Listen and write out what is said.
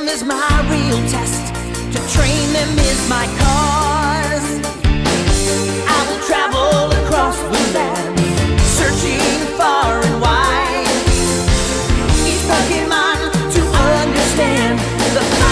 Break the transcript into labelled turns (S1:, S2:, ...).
S1: them is my real test. To train them is my cause. I will travel across the land, searching far and wide. Each Pokemon to understand the